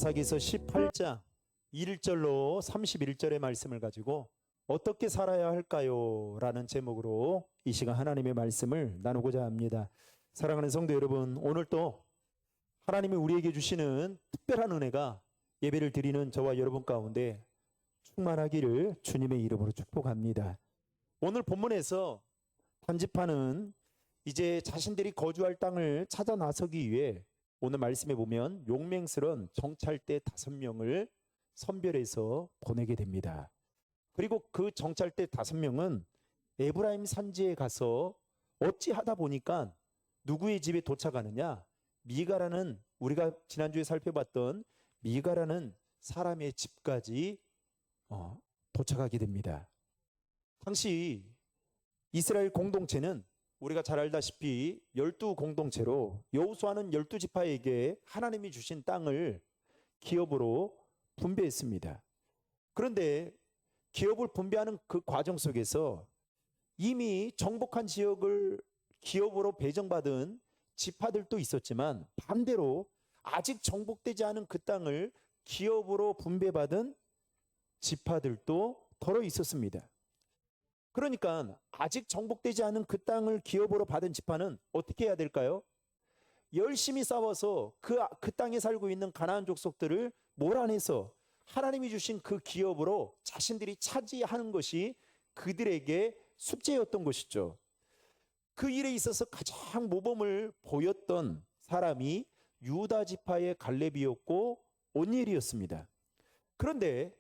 사사기서 18장 1절로 31절의 말씀을 가지고 어떻게 살아야 할까요? 라는 제목으로 이 시간 하나님의 말씀을 나누고자 합니다. 사랑하는 성도 여러분, 오늘 또 하나님이 우리에게 주시는 특별한 은혜가 예배를 드리는 저와 여러분 가운데 충만하기를 주님의 이름으로 축복합니다. 오늘 본문에서 단지파는 이제 자신들이 거주할 땅을 찾아 나서기 위해 오늘 말씀에 보면 용맹스러운 정찰대 5명을 선별해서 보내게 됩니다. 그리고 그 정찰대 5명은 에브라임 산지에 가서 어찌하다 보니까 누구의 집에 도착하느냐? 미가라는, 우리가 지난주에 살펴봤던 미가라는 사람의 집까지 도착하게 됩니다. 당시 이스라엘 공동체는 우리가 잘 알다시피 12공동체로 여호수아는 12지파에게 하나님이 주신 땅을 기업으로 분배했습니다. 그런데 기업을 분배하는 그 과정 속에서 이미 정복한 지역을 기업으로 배정받은 지파들도 있었지만 반대로 아직 정복되지 않은 그 땅을 기업으로 분배받은 지파들도 더러 있었습니다. 그러니까 아직 정복되지 않은 그 땅을 기업으로 받은 지파는 어떻게 해야 될까요? 열심히 싸워서 그 땅에 살고 있는 가나안 족속들을 몰아내서 하나님이 주신 그 기업으로 자신들이 차지하는 것이 그들에게 숙제였던 것이죠. 그 일에 있어서 가장 모범을 보였던 사람이 유다 지파의 갈렙이었고 온니엘이었습니다. 그런데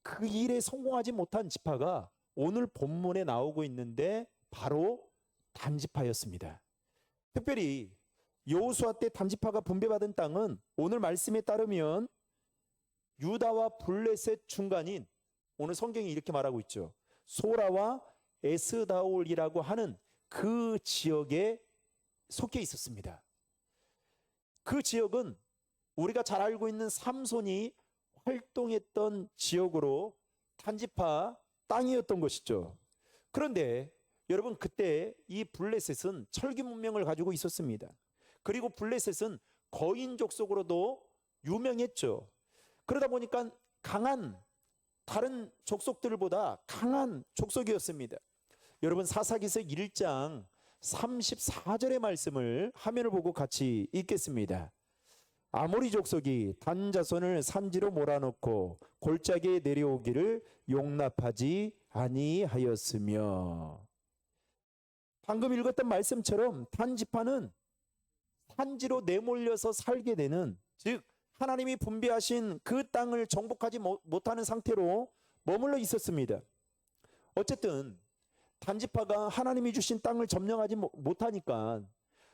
그 일에 성공하지 못한 지파가 오늘 본문에 나오고 있는데 바로 단지파였습니다. 특별히 여호수아 때 단지파가 분배받은 땅은 오늘 말씀에 따르면 유다와 블레셋 중간인, 오늘 성경이 이렇게 말하고 있죠, 소라와 에스다올이라고 하는 그 지역에 속해 있었습니다. 그 지역은 우리가 잘 알고 있는 삼손이 활동했던 지역으로 단지파 땅이었던 것이죠. 그런데 여러분, 그때 이 블레셋은 철기 문명을 가지고 있었습니다. 그리고 블레셋은 거인 족속으로도 유명했죠. 그러다 보니까 강한, 다른 족속들보다 강한 족속이었습니다. 여러분, 사사기서 1장 34절의 말씀을 화면을 보고 같이 읽겠습니다. 아모리 족속이 단 자손을 산지로 몰아넣고 골짜기에 내려오기를 용납하지 아니하였으며. 방금 읽었던 말씀처럼 단지파는 산지로 내몰려서 살게 되는, 즉 하나님이 분배하신 그 땅을 정복하지 못하는 상태로 머물러 있었습니다. 어쨌든 단지파가 하나님이 주신 땅을 점령하지 못하니까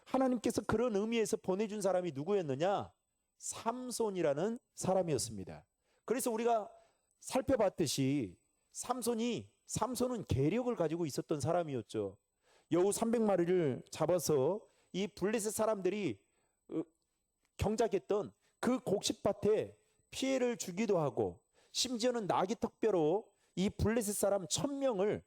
하나님께서 그런 의미에서 보내준 사람이 누구였느냐? 삼손이라는 사람이었습니다. 그래서 우리가 살펴봤듯이 삼손은 계력을 가지고 있었던 사람이었죠. 여우 300마리를 잡아서 이 블레셋 사람들이 경작했던 그 곡식밭에 피해를 주기도 하고, 심지어는 나귀 턱뼈로 이 블레셋 사람 1000명을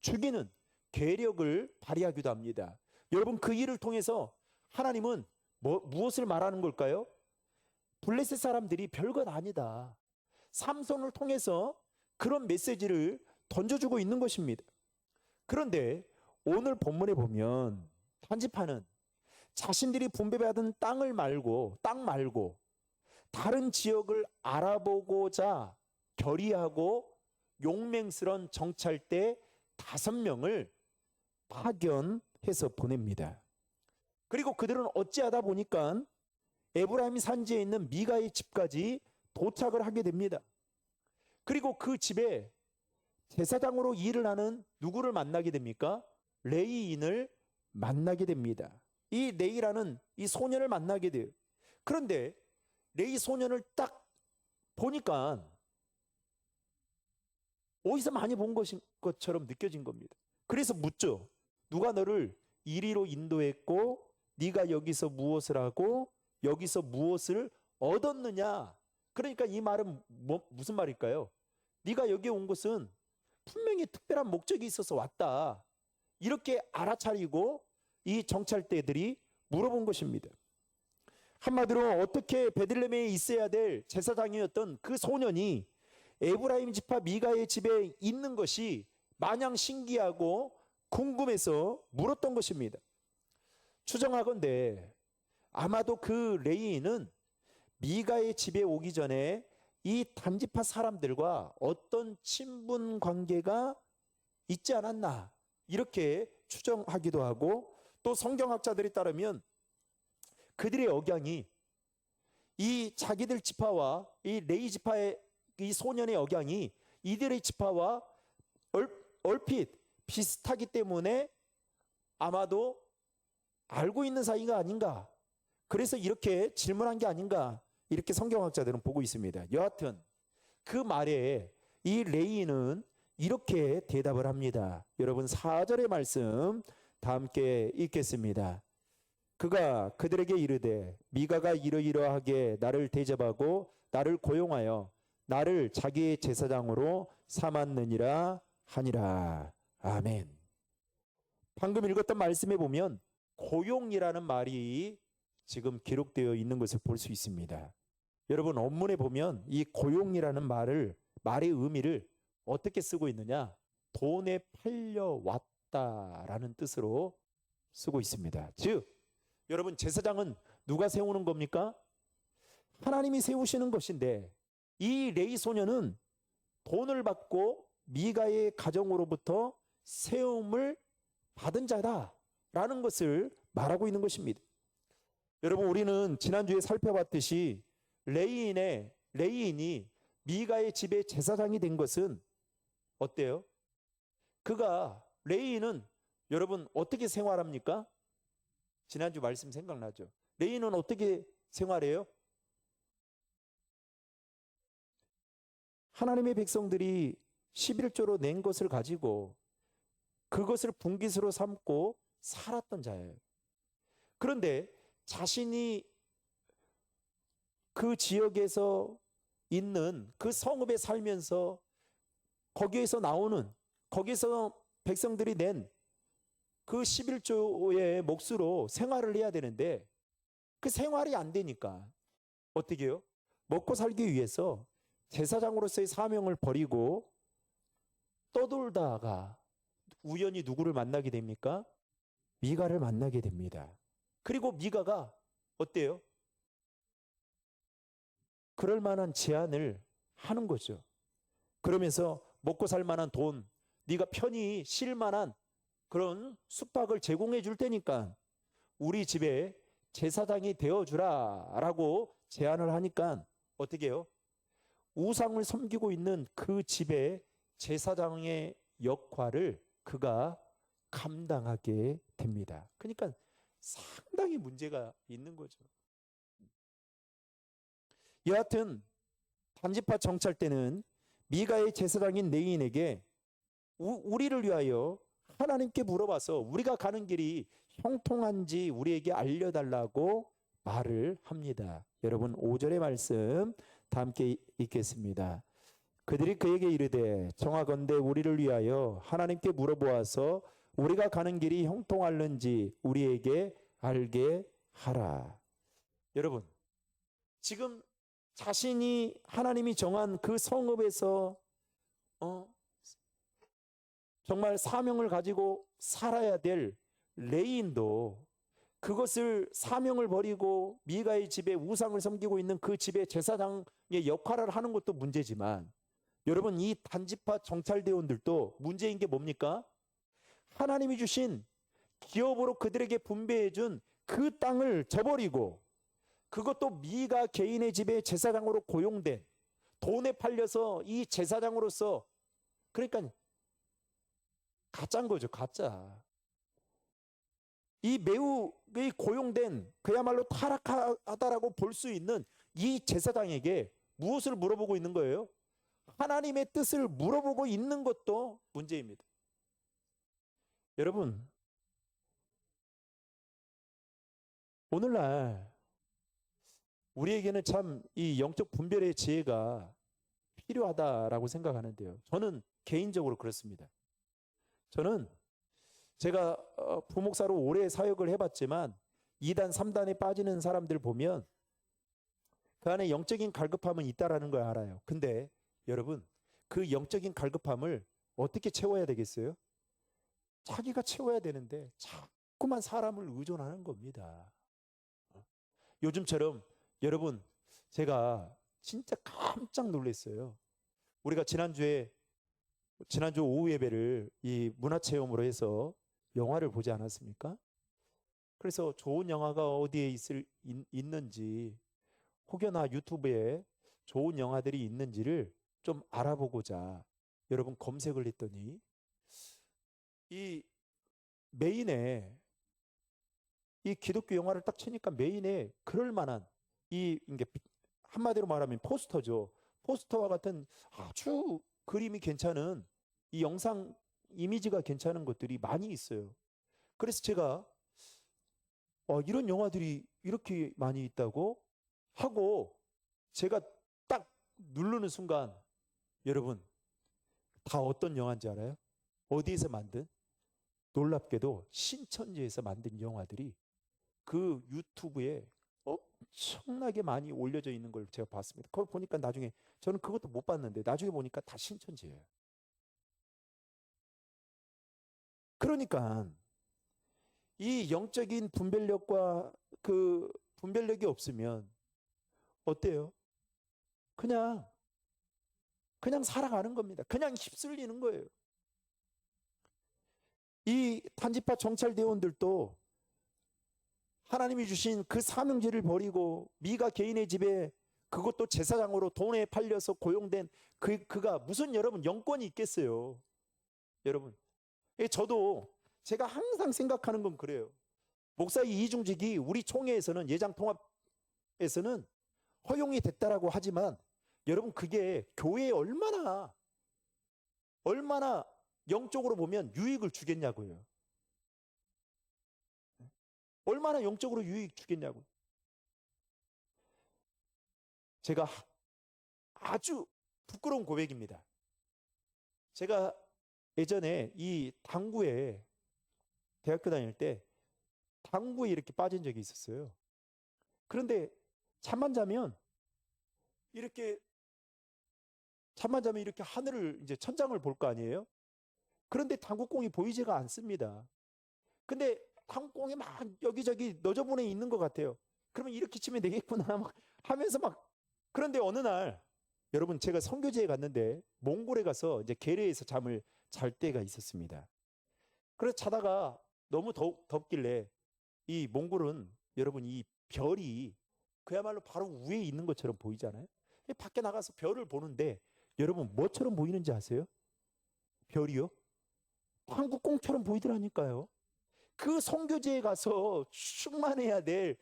죽이는 계력을 발휘하기도 합니다. 여러분, 그 일을 통해서 하나님은 무엇을 말하는 걸까요? 블레셋 사람들이 별것 아니다, 삼손을 통해서 그런 메시지를 던져주고 있는 것입니다. 그런데 오늘 본문에 보면 단지파는 자신들이 분배받은 땅 말고 다른 지역을 알아보고자 결의하고 용맹스러운 정찰대 5명을 파견해서 보냅니다. 그리고 그들은 어찌하다 보니까 에브라임 산지에 있는 미가의 집까지 도착을 하게 됩니다. 그리고 그 집에 제사장으로 일을 하는 누구를 만나게 됩니까? 레이인을 만나게 됩니다. 이 레이라는 이 소년을 만나게 돼요. 그런데 레이 소년을 딱 보니까 어디서 많이 본 것처럼 느껴진 겁니다. 그래서 묻죠. 누가 너를 이리로 인도했고 네가 여기서 무엇을 하고 여기서 무엇을 얻었느냐? 그러니까 이 말은 무슨 말일까요? 네가 여기 온 것은 분명히 특별한 목적이 있어서 왔다, 이렇게 알아차리고 이 정찰대들이 물어본 것입니다. 한마디로 어떻게 베들레헴에 있어야 될 제사장이었던 그 소년이 에브라임 지파 미가의 집에 있는 것이 마냥 신기하고 궁금해서 물었던 것입니다. 추정하건대 아마도 그 레위인은 미가의 집에 오기 전에 이 단지파 사람들과 어떤 친분 관계가 있지 않았나 이렇게 추정하기도 하고, 또 성경학자들에 따르면 그들의 억양이 이 자기들 지파와 이 레위 지파의 이 소년의 억양이 이들의 지파와 얼핏 비슷하기 때문에 아마도 알고 있는 사이가 아닌가, 그래서 이렇게 질문한 게 아닌가, 이렇게 성경학자들은 보고 있습니다. 여하튼 그 말에 이 레위인은 이렇게 대답을 합니다. 여러분 4절의 말씀 다 함께 읽겠습니다. 그가 그들에게 이르되 미가가 이러이러하게 나를 대접하고 나를 고용하여 나를 자기의 제사장으로 삼았느니라 하니라. 아멘. 방금 읽었던 말씀에 보면 고용이라는 말이 지금 기록되어 있는 것을 볼 수 있습니다. 여러분 원문에 보면 이 고용이라는 말의 의미를 어떻게 쓰고 있느냐? 돈에 팔려왔다라는 뜻으로 쓰고 있습니다. 즉 여러분 제사장은 누가 세우는 겁니까? 하나님이 세우시는 것인데 이 레위 소년은 돈을 받고 미가의 가정으로부터 세움을 받은 자다라는 것을 말하고 있는 것입니다. 여러분 우리는 지난주에 살펴봤듯이 레위인이 미가의 집의 제사장이 된 것은 어때요? 레위인은 여러분 어떻게 생활합니까? 지난주 말씀 생각나죠? 레위인은 어떻게 생활해요? 하나님의 백성들이 11조로 낸 것을 가지고 그것을 분깃으로 삼고 살았던 자예요. 그런데 자신이 그 지역에서 있는 그 성읍에 살면서 거기에서 백성들이 낸 그 11조의 몫으로 생활을 해야 되는데 그 생활이 안 되니까 어떻게 해요? 먹고 살기 위해서 제사장으로서의 사명을 버리고 떠돌다가 우연히 누구를 만나게 됩니까? 미가를 만나게 됩니다. 그리고 미가가 어때요? 그럴 만한 제안을 하는 거죠. 그러면서 먹고 살 만한 돈, 네가 편히 쉴 만한 그런 숙박을 제공해 줄 테니까 우리 집에 제사장이 되어주라 라고 제안을 하니까 어떻게 해요? 우상을 섬기고 있는 그 집의 제사장의 역할을 그가 감당하게 됩니다. 그러니까 상당히 문제가 있는 거죠. 여하튼 단지파 정찰 때는 미가의 제사장인 레위인에게 우리를 위하여 하나님께 물어봐서 우리가 가는 길이 형통한지 우리에게 알려달라고 말을 합니다. 여러분 5절의 말씀 다 함께 읽겠습니다. 그들이 그에게 이르되 정하건대 우리를 위하여 하나님께 물어보아서 우리가 가는 길이 형통할는지 우리에게 알게 하라. 여러분 지금 자신이 하나님이 정한 그 성읍에서 정말 사명을 가지고 살아야 될 레위인도 그것을 사명을 버리고 미가의 집에 우상을 섬기고 있는 그 집의 제사장의 역할을 하는 것도 문제지만 여러분 이 단지파 정찰대원들도 문제인 게 뭡니까? 하나님이 주신 기업으로 그들에게 분배해 준 그 땅을 저버리고 그것도 미가 개인의 집에 제사장으로 고용된 돈에 팔려서 이 제사장으로서 그러니까 가짜인 거죠. 가짜. 이 매우 고용된 그야말로 타락하다라고 볼 수 있는 이 제사장에게 무엇을 물어보고 있는 거예요? 하나님의 뜻을 물어보고 있는 것도 문제입니다. 여러분 오늘날 우리에게는 참 이 영적 분별의 지혜가 필요하다라고 생각하는데요. 저는 개인적으로 그렇습니다. 저는 제가 부목사로 오래 사역을 해봤지만 2단, 3단에 빠지는 사람들 보면 그 안에 영적인 갈급함은 있다라는 걸 알아요. 근데 여러분, 그 영적인 갈급함을 어떻게 채워야 되겠어요? 자기가 채워야 되는데 자꾸만 사람을 의존하는 겁니다. 요즘처럼 여러분, 제가 진짜 깜짝 놀랐어요. 우리가 지난주 오후 예배를 이 문화체험으로 해서 영화를 보지 않았습니까? 그래서 좋은 영화가 어디에 있는지, 혹여나 유튜브에 좋은 영화들이 있는지를 좀 알아보고자 여러분 검색을 했더니 이 메인에 이 기독교 영화를 딱 치니까 메인에 그럴 만한 이게 한마디로 말하면 포스터죠. 포스터와 같은 아주 그림이 괜찮은 이 영상 이미지가 괜찮은 것들이 많이 있어요. 그래서 제가 이런 영화들이 이렇게 많이 있다고 하고 제가 딱 누르는 순간 여러분 다 어떤 영화인지 알아요? 어디에서 만든? 놀랍게도 신천지에서 만든 영화들이 그 유튜브에 엄청나게 많이 올려져 있는 걸 제가 봤습니다. 그걸 보니까 나중에 저는 그것도 못 봤는데 나중에 보니까 다 신천지예요. 그러니까 이 영적인 분별력과 그 분별력이 없으면 어때요? 그냥 살아가는 겁니다. 그냥 휩쓸리는 거예요. 이 단지파 정찰대원들도 하나님이 주신 그 사명제를 버리고 미가 개인의 집에 그것도 제사장으로 돈에 팔려서 고용된 그가 무슨 여러분 영권이 있겠어요. 여러분, 저도 제가 항상 생각하는 건 그래요. 목사의 이중직이 우리 총회에서는 예장 통합에서는 허용이 됐다라고 하지만 여러분 그게 교회에 얼마나 영적으로 보면 유익을 주겠냐고요. 얼마나 영적으로 유익 주겠냐고. 제가 아주 부끄러운 고백입니다. 제가 예전에 이 당구에 대학교 다닐 때 당구에 이렇게 빠진 적이 있었어요. 그런데 잠만 자면 이렇게 하늘을 이제 천장을 볼 거 아니에요? 그런데 당구공이 보이지가 않습니다. 근데 당구공이 막 여기저기 너저분해 있는 것 같아요. 그러면 이렇게 치면 되겠구나 막 하면서 그런데 어느 날 여러분 제가 선교지에 갔는데 몽골에 가서 이제 게레에서 잠을 잘 때가 있었습니다. 그래서 자다가 너무 덥길래 이 몽골은 여러분 이 별이 그야말로 바로 위에 있는 것처럼 보이잖아요. 밖에 나가서 별을 보는데 여러분 뭐처럼 보이는지 아세요? 별이요? 한국공처럼 보이더라니까요. 그 선교지에 가서 충만해야 될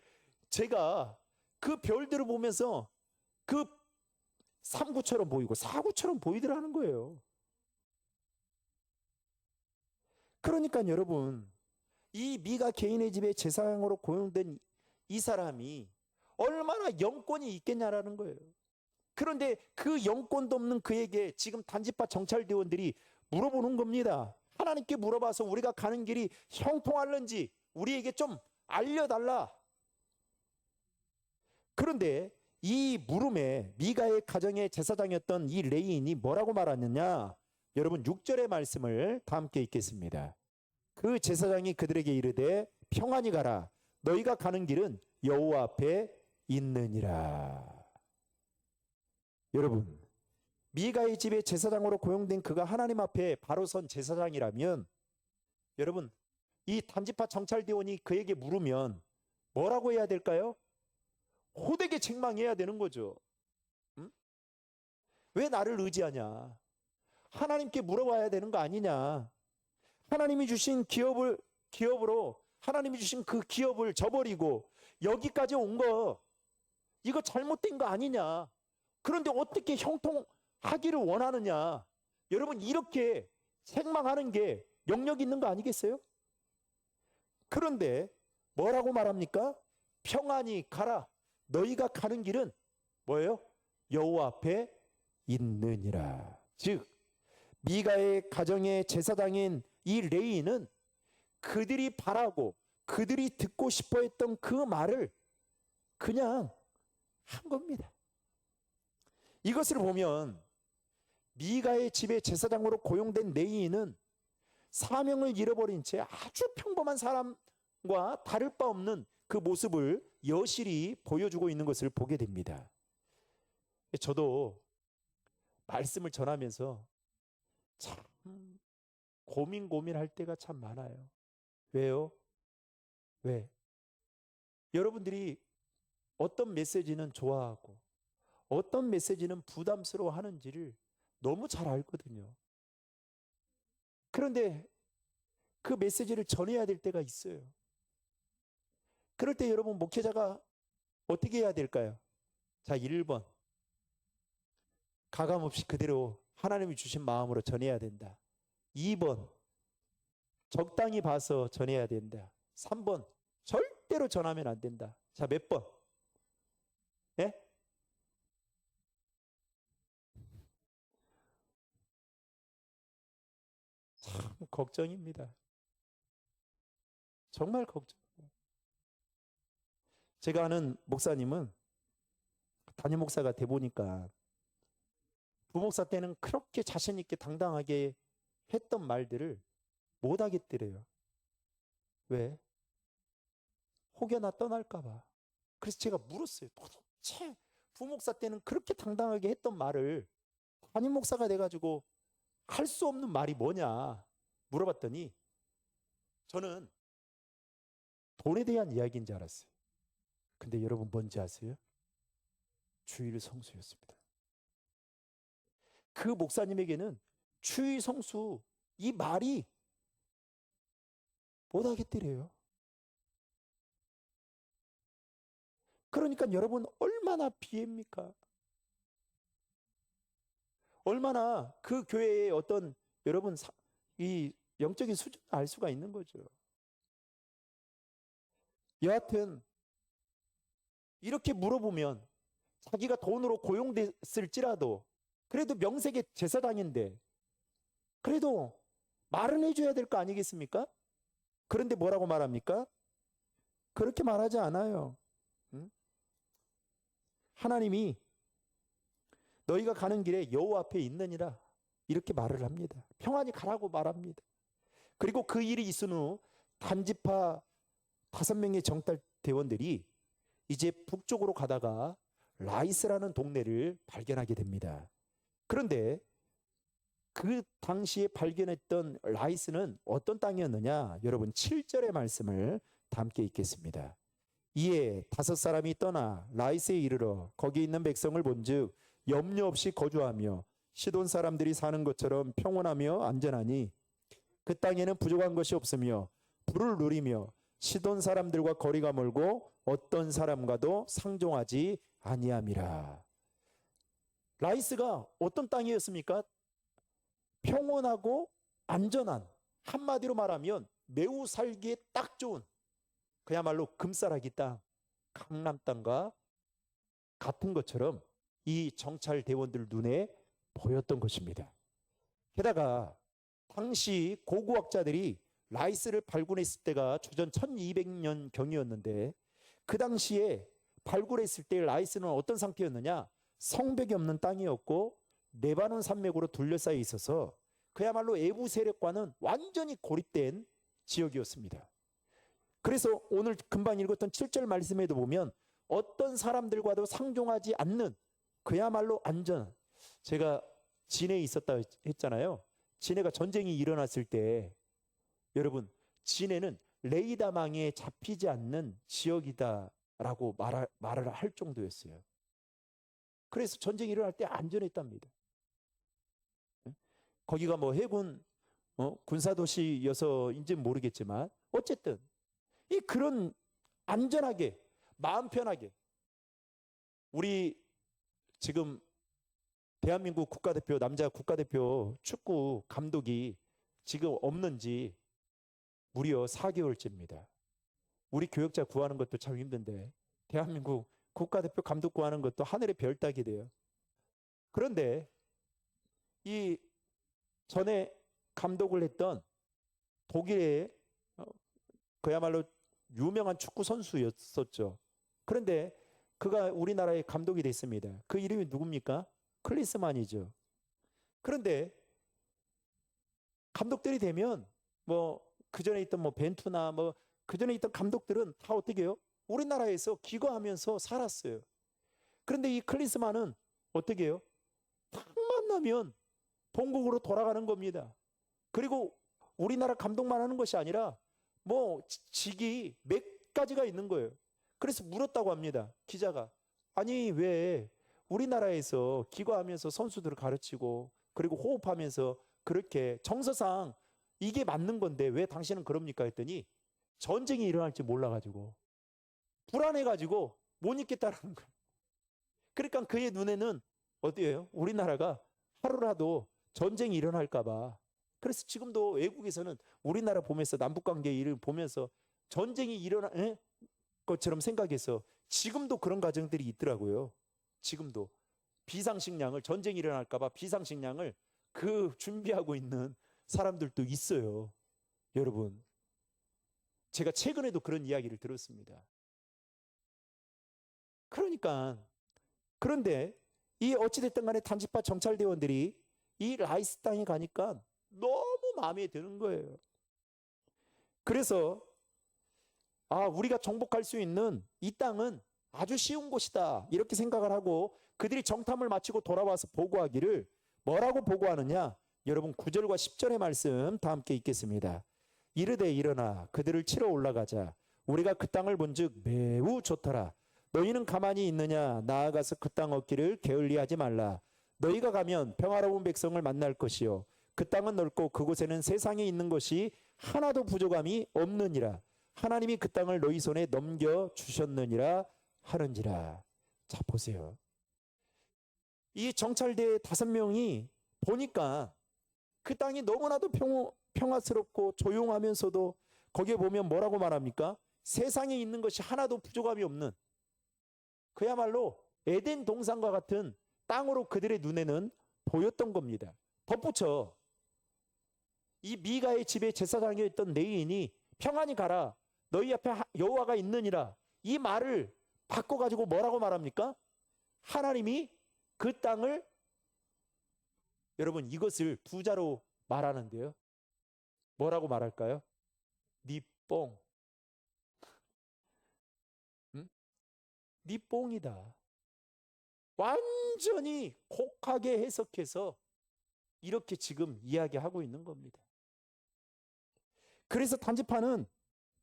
제가 그 별들을 보면서 그 3구처럼 보이고 4구처럼 보이더라는 거예요. 그러니까 여러분 이 미가 개인의 집에 제사장으로 고용된 이 사람이 얼마나 영권이 있겠냐라는 거예요. 그런데 그 영권도 없는 그에게 지금 단지파 정찰대원들이 물어보는 겁니다. 하나님께 물어봐서 우리가 가는 길이 형통할는지 우리에게 좀 알려달라. 그런데 이 물음에 미가의 가정의 제사장이었던 이 레인이 뭐라고 말하느냐? 여러분 6절의 말씀을 다 함께 읽겠습니다. 그 제사장이 그들에게 이르되 평안히 가라. 너희가 가는 길은 여호와 앞에 있느니라. 여러분 미가의 집에 제사장으로 고용된 그가 하나님 앞에 바로 선 제사장이라면 여러분 이 단지파 정찰대원이 그에게 물으면 뭐라고 해야 될까요? 호되게 책망해야 되는 거죠. 응? 왜 나를 의지하냐? 하나님께 물어봐야 되는 거 아니냐? 하나님이 주신 기업으로 하나님이 주신 그 기업을 저버리고 여기까지 온 거 이거 잘못된 거 아니냐? 그런데 어떻게 형통하기를 원하느냐? 여러분 이렇게 책망하는 게 영역 있는 거 아니겠어요? 그런데 뭐라고 말합니까? 평안히 가라. 너희가 가는 길은 뭐예요? 여호와 앞에 있느니라. 즉 미가의 가정의 제사장인 이 레이는 그들이 바라고 그들이 듣고 싶어 했던 그 말을 그냥 한 겁니다. 이것을 보면 미가의 집에 제사장으로 고용된 레위인은 사명을 잃어버린 채 아주 평범한 사람과 다를 바 없는 그 모습을 여실히 보여주고 있는 것을 보게 됩니다. 저도 말씀을 전하면서 참 고민할 때가 참 많아요. 왜요? 왜? 여러분들이 어떤 메시지는 좋아하고 어떤 메시지는 부담스러워 하는지를 너무 잘 알거든요. 그런데 그 메시지를 전해야 될 때가 있어요. 그럴 때 여러분 목회자가 어떻게 해야 될까요? 자, 1번. 가감없이 그대로 하나님이 주신 마음으로 전해야 된다. 2번. 적당히 봐서 전해야 된다. 3번. 절대로 전하면 안 된다. 자, 몇 번? 예? 참 걱정입니다. 정말 걱정이에요. 제가 아는 목사님은 담임 목사가 돼 보니까 부목사 때는 그렇게 자신 있게 당당하게 했던 말들을 못 하겠더래요. 왜? 혹여나 떠날까 봐. 그래서 제가 물었어요. 도대체 부목사 때는 그렇게 당당하게 했던 말을 담임 목사가 돼가지고 할 수 없는 말이 뭐냐 물어봤더니 저는 돈에 대한 이야기인 줄 알았어요. 근데 여러분 뭔지 아세요? 주일 성수였습니다. 그 목사님에게는 주일 성수 이 말이 못 하겠더래요. 그러니까 여러분 얼마나 비입니까? 얼마나 그 교회의 어떤 여러분 이 영적인 수준을 알 수가 있는 거죠. 여하튼 이렇게 물어보면 자기가 돈으로 고용됐을지라도 그래도 명색의 제사장인데 그래도 말은 해줘야 될 거 아니겠습니까? 그런데 뭐라고 말합니까? 그렇게 말하지 않아요. 응? 하나님이 너희가 가는 길에 여호와 앞에 있느니라 이렇게 말을 합니다. 평안히 가라고 말합니다. 그리고 그 일이 있은 후 단지파 5명의 정탈 대원들이 이제 북쪽으로 가다가 라이스라는 동네를 발견하게 됩니다. 그런데 그 당시에 발견했던 라이스는 어떤 땅이었느냐? 여러분 7절의 말씀을 다 함께 읽겠습니다. 이에 5사람이 떠나 라이스에 이르러 거기 있는 백성을 본즉 염려 없이 거주하며 시돈 사람들이 사는 것처럼 평온하며 안전하니 그 땅에는 부족한 것이 없으며 불을 누리며 시돈 사람들과 거리가 멀고 어떤 사람과도 상종하지 아니함이라. 라이스가 어떤 땅이었습니까? 평온하고 안전한, 한마디로 말하면 매우 살기에 딱 좋은 그야말로 금싸라기 땅, 강남 땅과 같은 것처럼 이 정찰 대원들 눈에 보였던 것입니다. 게다가 당시 고고학자들이 라이스를 발굴했을 때가 주전 1200년 경이었는데 그 당시에 발굴했을 때 라이스는 어떤 상태였느냐? 성벽이 없는 땅이었고 레바논 산맥으로 둘러싸여 있어서 그야말로 애부 세력과는 완전히 고립된 지역이었습니다. 그래서 오늘 금방 읽었던 7절 말씀에도 보면 어떤 사람들과도 상종하지 않는 그야말로 안전. 제가 진해에 있었다 했잖아요. 진해가 전쟁이 일어났을 때 여러분 진해는 레이다망에 잡히지 않는 지역이다라고 말을 할 정도였어요. 그래서 전쟁이 일어날 때 안전했답니다. 거기가 뭐 해군 군사도시여서인지는 모르겠지만 어쨌든 이 그런 안전하게 마음 편하게 우리 지금 대한민국 국가대표 남자 국가대표 축구 감독이 지금 없는 지 무려 4개월째입니다. 우리 교역자 구하는 것도 참 힘든데 대한민국 국가대표 감독 구하는 것도 하늘의 별 따기 돼요. 그런데 이 전에 감독을 했던 독일의 그야말로 유명한 축구 선수였었죠. 그런데 그가 우리나라의 감독이 됐습니다. 그 이름이 누굽니까? 클리스만이죠. 그런데 감독들이 되면 뭐 그전에 있던 뭐 벤투나 뭐 그전에 있던 감독들은 다 어떻게 해요? 우리나라에서 기거하면서 살았어요. 그런데 이 클리스만은 어떻게 해요? 딱 만나면 본국으로 돌아가는 겁니다. 그리고 우리나라 감독만 하는 것이 아니라 뭐 직이 몇 가지가 있는 거예요. 그래서 물었다고 합니다. 기자가. 아니 왜 우리나라에서 기거하면서 선수들을 가르치고 그리고 호흡하면서 그렇게 정서상 이게 맞는 건데 왜 당신은 그럽니까 했더니 전쟁이 일어날지 몰라가지고 불안해가지고 못 있겠다라는 거예요. 그러니까 그의 눈에는 어디예요? 우리나라가 하루라도 전쟁이 일어날까봐. 그래서 지금도 외국에서는 우리나라 보면서 남북관계 일을 보면서 전쟁이 일어날 것처럼 생각해서 지금도 그런 가정들이 있더라고요. 지금도 비상식량을 전쟁이 일어날까봐 비상식량을 그 준비하고 있는 사람들도 있어요. 여러분, 제가 최근에도 그런 이야기를 들었습니다. 그러니까 그런데 이 어찌됐든 간에 단지파 정찰대원들이 이 라이스 땅에 가니까 너무 마음에 드는 거예요. 그래서 우리가 정복할 수 있는 이 땅은 아주 쉬운 곳이다 이렇게 생각을 하고 그들이 정탐을 마치고 돌아와서 보고하기를 뭐라고 보고하느냐? 여러분 9절과 10절의 말씀 다 함께 읽겠습니다. 이르되 일어나 그들을 치러 올라가자. 우리가 그 땅을 본즉 매우 좋더라. 너희는 가만히 있느냐? 나아가서 그 땅 얻기를 게을리하지 말라. 너희가 가면 평화로운 백성을 만날 것이요 그 땅은 넓고 그곳에는 세상에 있는 것이 하나도 부족함이 없느니라. 하나님이 그 땅을 너희 손에 넘겨주셨느니라 하는지라. 자 보세요. 이 정찰대 5명이 보니까 그 땅이 너무나도 평화스럽고 조용하면서도 거기에 보면 뭐라고 말합니까? 세상에 있는 것이 하나도 부족함이 없는 그야말로 에덴 동산과 같은 땅으로 그들의 눈에는 보였던 겁니다. 덧붙여 이 미가의 집에 제사장이었던 레위인이 평안히 가라 너희 앞에 여호와가 있느니라 이 말을 바꿔가지고 뭐라고 말합니까? 하나님이 그 땅을 여러분 이것을 부자로 말하는데요. 뭐라고 말할까요? 니 뽕. 응? 니 뽕이다. 완전히 곡하게 해석해서 이렇게 지금 이야기하고 있는 겁니다. 그래서 단지파는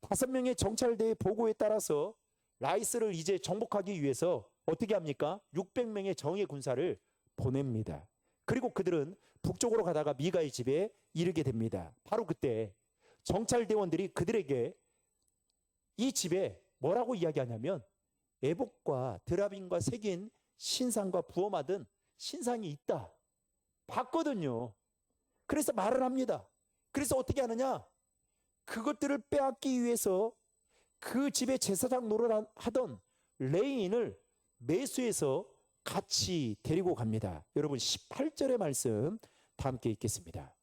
5명의 정찰대의 보고에 따라서 라이스를 이제 정복하기 위해서 어떻게 합니까? 600명의 정예 군사를 보냅니다. 그리고 그들은 북쪽으로 가다가 미가의 집에 이르게 됩니다. 바로 그때 정찰대원들이 그들에게 이 집에 뭐라고 이야기하냐면 에복과 드라빔과 새긴 신상과 부엄하던 신상이 있다. 봤거든요. 그래서 말을 합니다. 그래서 어떻게 하느냐? 그것들을 빼앗기 위해서 그 집에 제사장 노릇하던 레위인을 매수해서 같이 데리고 갑니다. 여러분 18절의 말씀 다 함께 읽겠습니다.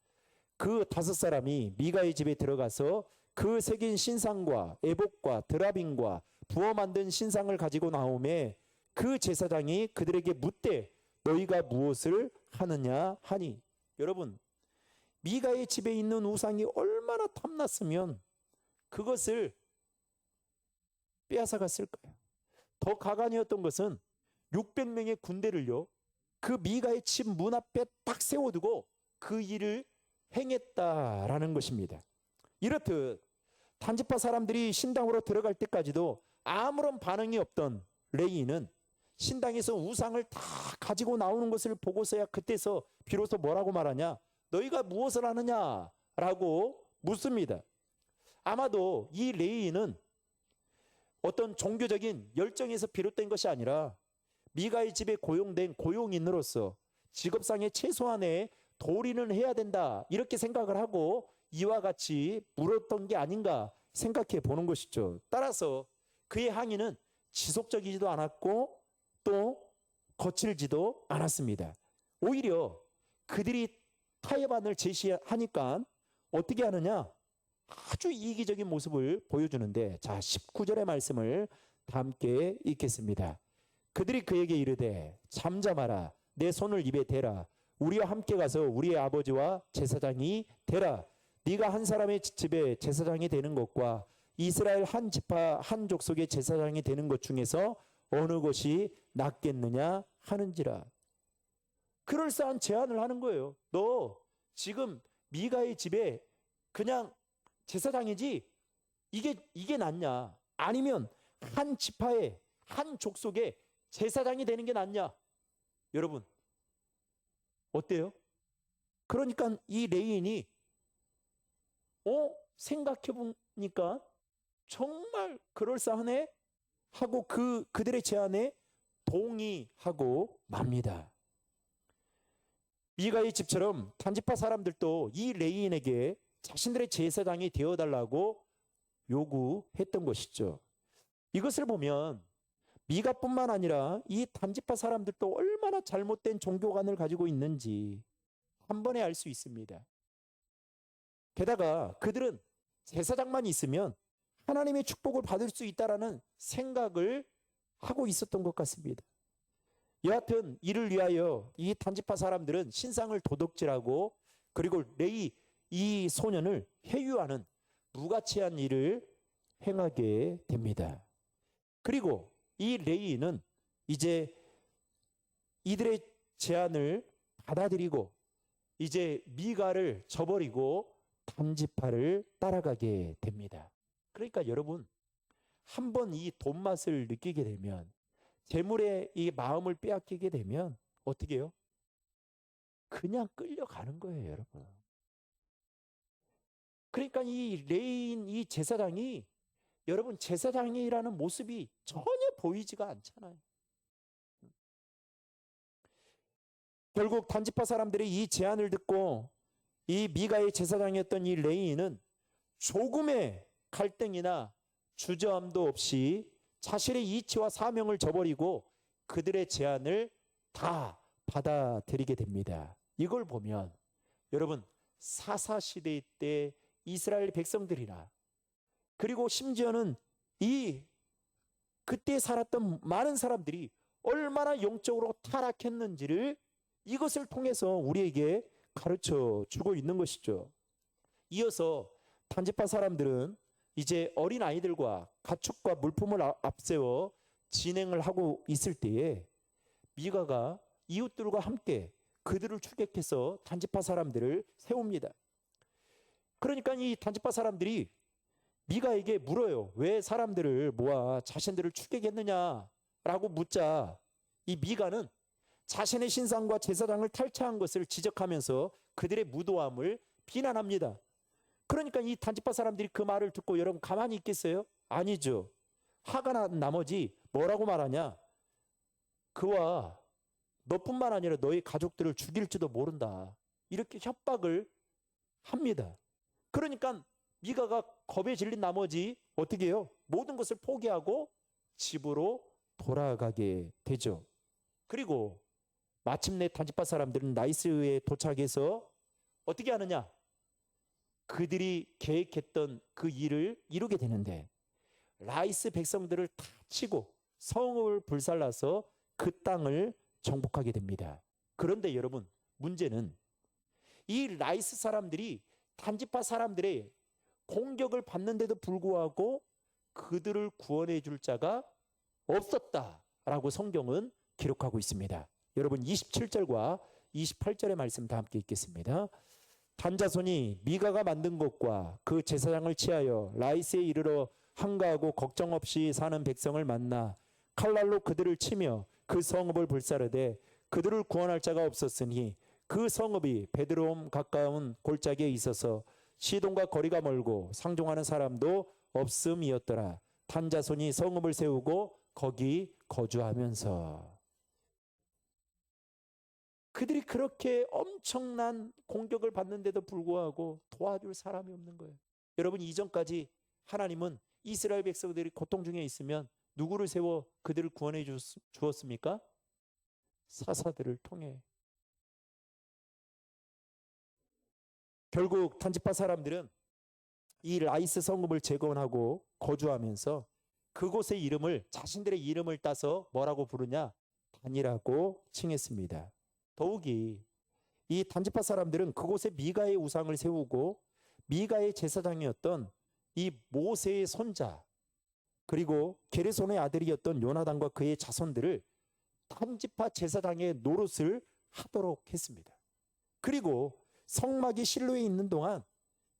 그 5사람이 미가의 집에 들어가서 그 새긴 신상과 에복과 드라빔과 부어 만든 신상을 가지고 나오매 그 제사장이 그들에게 묻되 너희가 무엇을 하느냐 하니. 여러분 미가의 집에 있는 우상이 얼마나 탐났으면 그것을 빼앗아 갔을까요? 더 가관이었던 것은 600명의 군대를요 그 미가의 집 문 앞에 딱 세워두고 그 일을 행했다라는 것입니다. 이렇듯 단지파 사람들이 신당으로 들어갈 때까지도 아무런 반응이 없던 레위인은 신당에서 우상을 다 가지고 나오는 것을 보고서야 그때서 비로소 뭐라고 말하냐? 너희가 무엇을 하느냐라고 묻습니다. 아마도 이 레위인은 어떤 종교적인 열정에서 비롯된 것이 아니라 미가의 집에 고용된 고용인으로서 직업상의 최소한의 도리는 해야 된다 이렇게 생각을 하고 이와 같이 물었던 게 아닌가 생각해 보는 것이죠. 따라서 그의 항의는 지속적이지도 않았고 또 거칠지도 않았습니다. 오히려 그들이 타협안을 제시하니까 어떻게 하느냐? 아주 이기적인 모습을 보여주는데, 자 19절의 말씀을 다 함께 읽겠습니다. 그들이 그에게 이르되 잠잠하라, 내 손을 입에 대라, 우리와 함께 가서 우리의 아버지와 제사장이 되라. 네가 한 사람의 집에 제사장이 되는 것과 이스라엘 한 지파 한 족속의 제사장이 되는 것 중에서 어느 것이 낫겠느냐 하는지라. 그럴싸한 제안을 하는 거예요. 너 지금 미가의 집에 그냥 제사장이지 이게 낫냐? 아니면 한 지파의 한 족속의 제사장이 되는 게 낫냐? 여러분 어때요? 그러니까 이 레인이 생각해 보니까 정말 그럴싸하네 하고 그들의 제안에 동의하고 맙니다. 미가의 집처럼 단지파 사람들도 이 레인에게 자신들의 제사장이 되어달라고 요구했던 것이죠. 이것을 보면 미가뿐만 아니라 이 단지파 사람들도 얼마나 잘못된 종교관을 가지고 있는지 한 번에 알 수 있습니다. 게다가 그들은 제사장만 있으면 하나님의 축복을 받을 수 있다라는 생각을 하고 있었던 것 같습니다. 여하튼 이를 위하여 이 단지파 사람들은 신상을 도둑질하고 그리고 레이 이 소년을 회유하는 무가치한 일을 행하게 됩니다. 그리고 이 레이는 이제 이들의 제안을 받아들이고 이제 미가를 저버리고 단지파를 따라가게 됩니다. 그러니까 여러분 한번 이 돈 맛을 느끼게 되면, 재물의 이 마음을 빼앗기게 되면 어떻게 해요? 그냥 끌려가는 거예요, 여러분. 그러니까 이 레인 이 제사장이 여러분 제사장이라는 모습이 전혀 보이지가 않잖아요. 결국 단지파 사람들이 이 제안을 듣고 이 미가의 제사장이었던 이 레인은 조금의 갈등이나 주저함도 없이 자신의 이치와 사명을 저버리고 그들의 제안을 다 받아들이게 됩니다. 이걸 보면 여러분 사사시대 때 이스라엘 백성들이나 그리고 심지어는 이 그때 살았던 많은 사람들이 얼마나 영적으로 타락했는지를 이것을 통해서 우리에게 가르쳐 주고 있는 것이죠. 이어서 단지파 사람들은 이제 어린 아이들과 가축과 물품을 앞세워 진행을 하고 있을 때에 미가가 이웃들과 함께 그들을 추격해서 단지파 사람들을 세웁니다. 그러니까 이 단지파 사람들이 미가에게 물어요. 왜 사람들을 모아 자신들을 추격했느냐라고 묻자 이 미가는 자신의 신상과 제사장을 탈취한 것을 지적하면서 그들의 무도함을 비난합니다. 그러니까 이 단지파 사람들이 그 말을 듣고 여러분 가만히 있겠어요? 아니죠. 화가 난 나머지 뭐라고 말하냐? 그와 너뿐만 아니라 너희 가족들을 죽일지도 모른다. 이렇게 협박을 합니다. 그러니까 미가가 겁에 질린 나머지 어떻게 해요? 모든 것을 포기하고 집으로 돌아가게 되죠. 그리고 마침내 단지파 사람들은 라이스에 도착해서 어떻게 하느냐? 그들이 계획했던 그 일을 이루게 되는데 라이스 백성들을 다 치고 성읍을 불살라서 그 땅을 정복하게 됩니다. 그런데 여러분 문제는 이 라이스 사람들이 단지파 사람들의 공격을 받는데도 불구하고 그들을 구원해 줄 자가 없었다라고 성경은 기록하고 있습니다. 여러분 27절과 28절의 말씀 다 함께 읽겠습니다. 단자손이 미가가 만든 것과 그 제사장을 취하여 라이스에 이르러 한가하고 걱정 없이 사는 백성을 만나 칼날로 그들을 치며 그 성읍을 불사르되 그들을 구원할 자가 없었으니 그 성읍이 베드로움 가까운 골짜기에 있어서 시돈과 거리가 멀고 상종하는 사람도 없음이었더라. 단자손이 성읍을 세우고 거기 거주하면서 그들이 그렇게 엄청난 공격을 받는데도 불구하고 도와줄 사람이 없는 거예요. 여러분 이전까지 하나님은 이스라엘 백성들이 고통 중에 있으면 누구를 세워 그들을 구원해 주었습니까? 사사들을 통해. 결국 단지파 사람들은 이 라이스 성읍을 재건하고 거주하면서 그곳의 이름을 자신들의 이름을 따서 뭐라고 부르냐? 단이라고 칭했습니다. 더욱이 이 단지파 사람들은 그곳에 미가의 우상을 세우고 미가의 제사장이었던 이 모세의 손자 그리고 게르손의 아들이었던 요나단과 그의 자손들을 단지파 제사장의 노릇을 하도록 했습니다. 그리고 성막이 실로에 있는 동안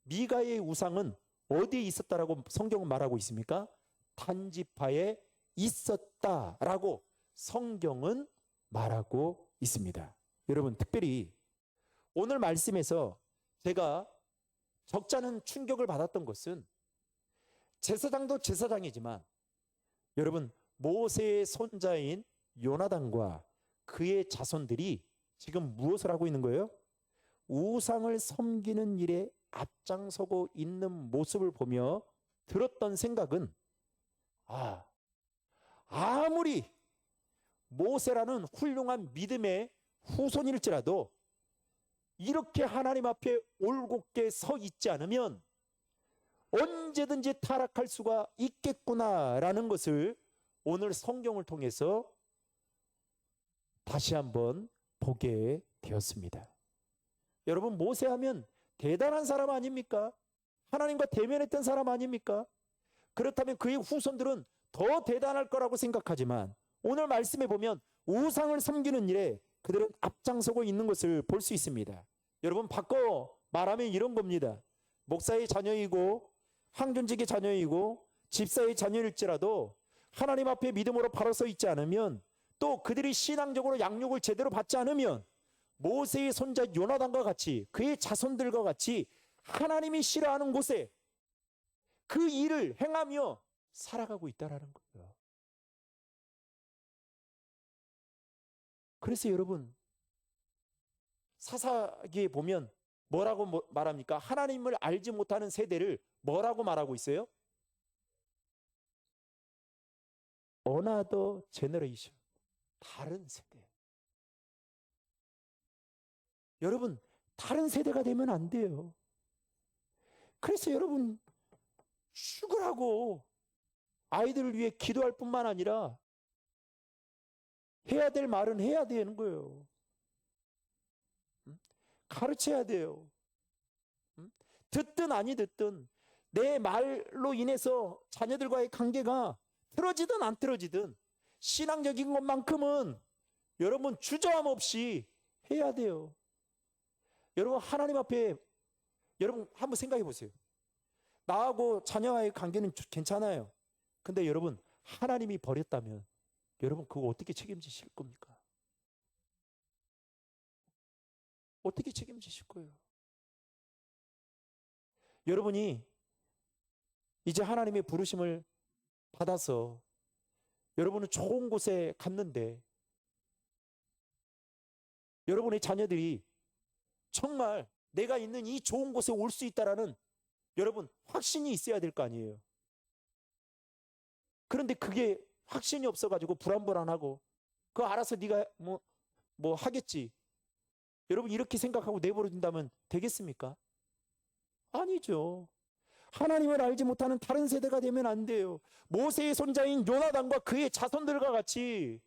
미가의 우상은 어디에 있었다라고 성경은 말하고 있습니까? 단지파에 있었다라고 성경은 말하고 있습니다. 여러분, 특별히 오늘 말씀에서 제가 적잖은 충격을 받았던 것은 제사장도 제사장이지만 여러분, 모세의 손자인 요나단과 그의 자손들이 지금 무엇을 하고 있는 거예요? 우상을 섬기는 일에 앞장서고 있는 모습을 보며 들었던 생각은 아무리 모세라는 훌륭한 믿음의 후손일지라도 이렇게 하나님 앞에 올곧게 서 있지 않으면 언제든지 타락할 수가 있겠구나라는 것을 오늘 성경을 통해서 다시 한번 보게 되었습니다. 여러분, 모세하면 대단한 사람 아닙니까? 하나님과 대면했던 사람 아닙니까? 그렇다면 그의 후손들은 더 대단할 거라고 생각하지만 오늘 말씀에 보면 우상을 섬기는 일에 그들은 앞장서고 있는 것을 볼 수 있습니다. 여러분, 바꿔 말하면 이런 겁니다. 목사의 자녀이고 항존직의 자녀이고 집사의 자녀일지라도 하나님 앞에 믿음으로 바로 서 있지 않으면 또 그들이 신앙적으로 양육을 제대로 받지 않으면 모세의 손자 요나단과 같이 그의 자손들과 같이 하나님이 싫어하는 곳에 그 일을 행하며 살아가고 있다라는 거예요. 그래서 여러분, 사사기에 보면 뭐라고 말합니까? 하나님을 알지 못하는 세대를 뭐라고 말하고 있어요? Another generation. 다른 세대. 여러분, 다른 세대가 되면 안 돼요. 그래서 여러분, 죽으라고 아이들을 위해 기도할 뿐만 아니라 해야 될 말은 해야 되는 거예요. 가르쳐야 돼요. 듣든 아니 듣든 내 말로 인해서 자녀들과의 관계가 틀어지든 안 틀어지든 신앙적인 것만큼은 여러분 주저함 없이 해야 돼요. 여러분, 하나님 앞에 여러분 한번 생각해 보세요. 나하고 자녀와의 관계는 괜찮아요. 근데 여러분, 하나님이 버렸다면 여러분 그거 어떻게 책임지실 겁니까? 어떻게 책임지실 거예요? 여러분이 이제 하나님의 부르심을 받아서 여러분은 좋은 곳에 갔는데 여러분의 자녀들이 정말 내가 있는 이 좋은 곳에 올 수 있다라는 여러분 확신이 있어야 될 거 아니에요. 그런데 그게 확신이 없어가지고 불안불안하고 그거 알아서 네가 뭐 하겠지. 여러분 이렇게 생각하고 내버려둔다면 되겠습니까? 아니죠. 하나님을 알지 못하는 다른 세대가 되면 안 돼요. 모세의 손자인 요나단과 그의 자손들과 같이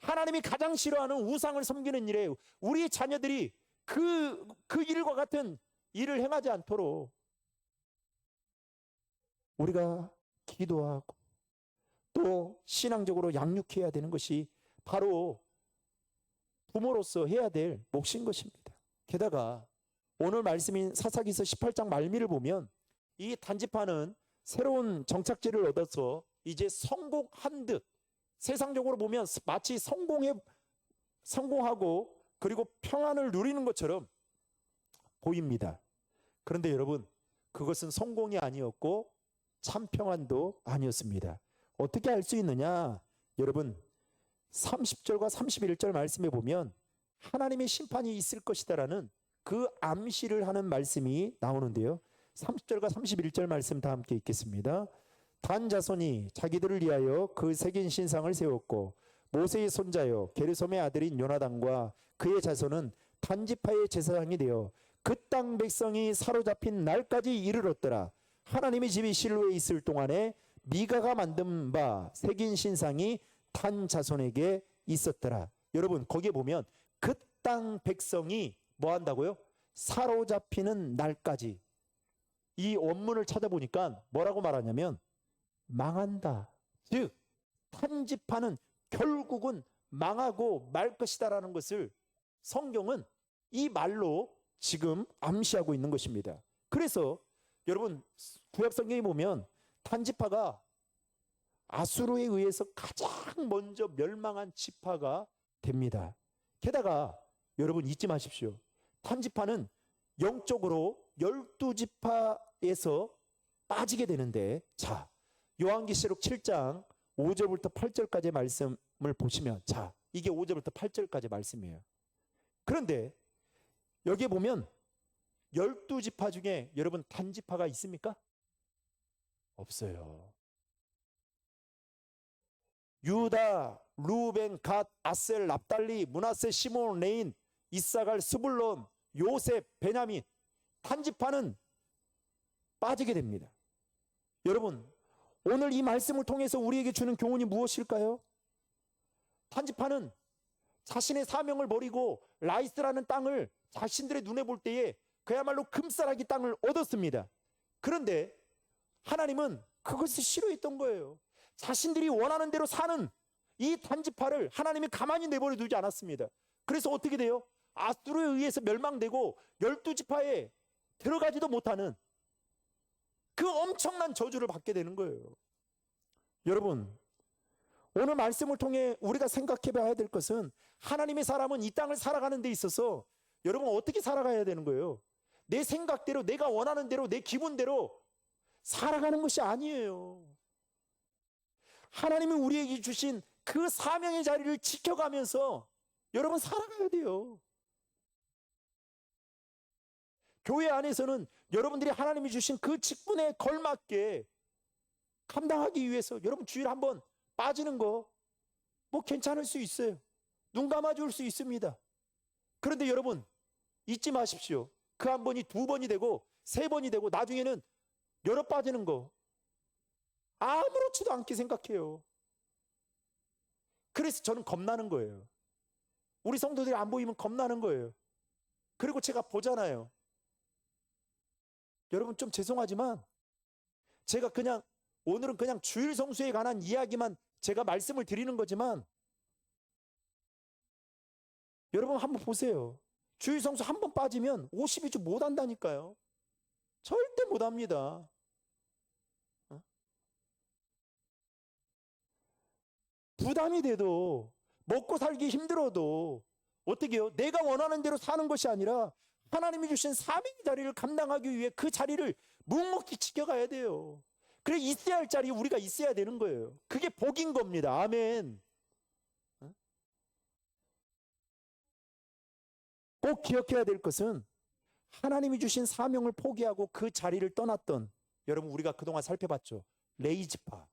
하나님이 가장 싫어하는 우상을 섬기는 일에 우리 자녀들이 그 일과 같은 일을 행하지 않도록 우리가 기도하고 또 신앙적으로 양육해야 되는 것이 바로 부모로서 해야 될 몫인 것입니다. 게다가 오늘 말씀인 사사기서 18장 말미를 보면 이 단지파는 새로운 정착지를 얻어서 이제 성공한 듯 세상적으로 보면 마치 성공하고 그리고 평안을 누리는 것처럼 보입니다. 그런데 여러분, 그것은 성공이 아니었고 참 평안도 아니었습니다. 어떻게 알 수 있느냐? 여러분, 30절과 31절 말씀에 보면 하나님의 심판이 있을 것이다라는 그 암시를 하는 말씀이 나오는데요. 30절과 31절 말씀 다 함께 읽겠습니다. 단 자손이 자기들을 위하여 그 새긴 신상을 세웠고 모세의 손자여 게르솜의 아들인 요나단과 그의 자손은 단지파의 제사장이 되어 그 땅 백성이 사로잡힌 날까지 이르렀더라. 하나님의 집이 실로에 있을 동안에 미가가 만든 바 새긴 신상이 단 자손에게 있었더라. 여러분 거기에 보면 그 땅 백성이 뭐 한다고요? 사로잡히는 날까지. 이 원문을 찾아보니까 뭐라고 말하냐면 망한다. 즉 탄지파는 결국은 망하고 말 것이다라는 것을 성경은 이 말로 지금 암시하고 있는 것입니다. 그래서 여러분 구약 성경에 보면 탄지파가 아수르에 의해서 가장 먼저 멸망한 지파가 됩니다. 게다가 여러분 잊지 마십시오. 탄지파는 영적으로 12지파에서 빠지게 되는데, 자 요한계시록 7장 5절부터 8절까지 말씀을 보시면, 자 이게 5절부터 8절까지 말씀이에요. 그런데 여기에 보면 12지파 중에 여러분 단지파가 있습니까? 없어요. 유다, 루벤, 갓, 아셀, 납달리, 므낫세, 시몬, 레인, 이사갈, 스불론, 요셉, 베냐민, 단지파는 빠지게 됩니다. 여러분 오늘 이 말씀을 통해서 우리에게 주는 교훈이 무엇일까요? 단지파는 자신의 사명을 버리고 라이스라는 땅을 자신들의 눈에 볼 때에 그야말로 금싸라기 땅을 얻었습니다. 그런데 하나님은 그것을 싫어했던 거예요. 자신들이 원하는 대로 사는 이 단지파를 하나님이 가만히 내버려 두지 않았습니다. 그래서 어떻게 돼요? 아수르에 의해서 멸망되고 12지파에 들어가지도 못하는 그 엄청난 저주를 받게 되는 거예요. 여러분 오늘 말씀을 통해 우리가 생각해 봐야 될 것은, 하나님의 사람은 이 땅을 살아가는 데 있어서 여러분 어떻게 살아가야 되는 거예요? 내 생각대로, 내가 원하는 대로, 내 기분대로 살아가는 것이 아니에요. 하나님이 우리에게 주신 그 사명의 자리를 지켜가면서 여러분 살아가야 돼요. 교회 안에서는 여러분들이 하나님이 주신 그 직분에 걸맞게 감당하기 위해서 여러분 주일 한번 빠지는 거 뭐 괜찮을 수 있어요. 눈 감아줄 수 있습니다. 그런데 여러분 잊지 마십시오. 그 한 번이 두 번이 되고 세 번이 되고 나중에는 여러 빠지는 거 아무렇지도 않게 생각해요. 그래서 저는 겁나는 거예요. 우리 성도들이 안 보이면 겁나는 거예요. 그리고 제가 보잖아요. 여러분 좀 죄송하지만 제가 그냥 오늘은 그냥 주일 성수에 관한 이야기만 제가 말씀을 드리는 거지만, 여러분 한번 보세요. 주일 성수 한 번 빠지면 52주 못 한다니까요. 절대 못 합니다. 부담이 돼도, 먹고 살기 힘들어도 어떻게 해요? 내가 원하는 대로 사는 것이 아니라 하나님이 주신 사명의 자리를 감당하기 위해 그 자리를 묵묵히 지켜가야 돼요. 그래 있어야 할 자리에 우리가 있어야 되는 거예요. 그게 복인 겁니다. 아멘. 꼭 기억해야 될 것은, 하나님이 주신 사명을 포기하고 그 자리를 떠났던, 여러분 우리가 그동안 살펴봤죠. 레위 지파,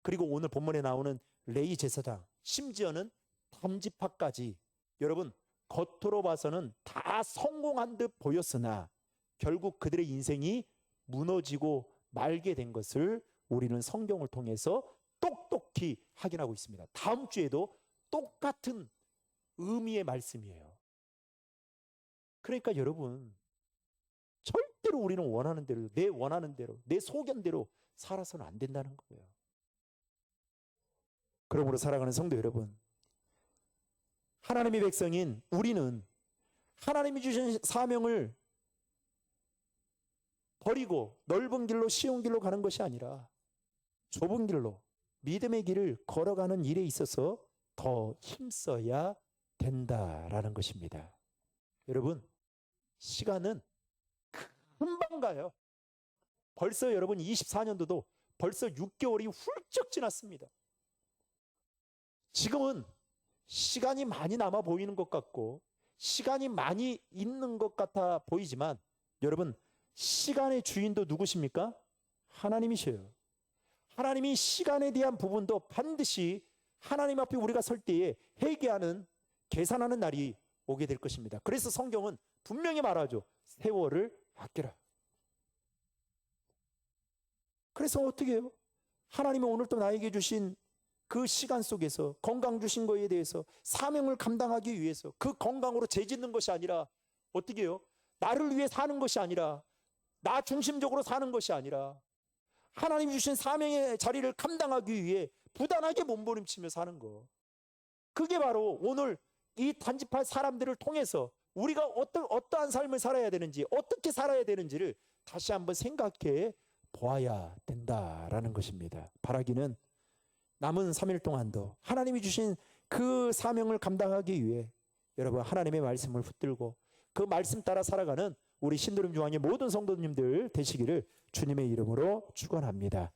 그리고 오늘 본문에 나오는 레위 제사장, 심지어는 단지파까지 여러분 겉으로 봐서는 다 성공한 듯 보였으나 결국 그들의 인생이 무너지고 말게 된 것을 우리는 성경을 통해서 똑똑히 확인하고 있습니다. 다음 주에도 똑같은 의미의 말씀이에요. 그러니까 여러분 절대로 우리는 원하는 대로, 내 원하는 대로, 내 소견대로 살아서는 안 된다는 거예요. 그러므로 살아가는 성도 여러분, 하나님의 백성인 우리는 하나님이 주신 사명을 버리고 넓은 길로, 쉬운 길로 가는 것이 아니라 좁은 길로, 믿음의 길을 걸어가는 일에 있어서 더 힘써야 된다라는 것입니다. 여러분 시간은 금방 가요. 벌써 여러분 24년도도 벌써 6개월이 훌쩍 지났습니다. 지금은 시간이 많이 남아 보이는 것 같고 시간이 많이 있는 것 같아 보이지만, 여러분 시간의 주인도 누구십니까? 하나님이셔요. 하나님이 시간에 대한 부분도 반드시 하나님 앞에 우리가 설 때에 회개하는, 계산하는 날이 오게 될 것입니다. 그래서 성경은 분명히 말하죠. 세월을 아껴라. 그래서 어떻게 해요? 하나님은 오늘 또 나에게 주신 그 시간 속에서 건강 주신 거에 대해서 사명을 감당하기 위해서 그 건강으로 재짓는 것이 아니라 어떻게 해요? 나를 위해 사는 것이 아니라 나 중심적으로 사는 것이 아니라 하나님 주신 사명의 자리를 감당하기 위해 부단하게 몸부림치며 사는 거. 그게 바로 오늘 이 단지파 사람들을 통해서 우리가 어떠한 삶을 살아야 되는지 어떻게 살아야 되는지를 다시 한번 생각해 보아야 된다라는 것입니다. 바라기는 남은 3일 동안도 하나님이 주신 그 사명을 감당하기 위해 여러분 하나님의 말씀을 붙들고 그 말씀 따라 살아가는 우리 신도림 중앙의 모든 성도님들 되시기를 주님의 이름으로 축원합니다.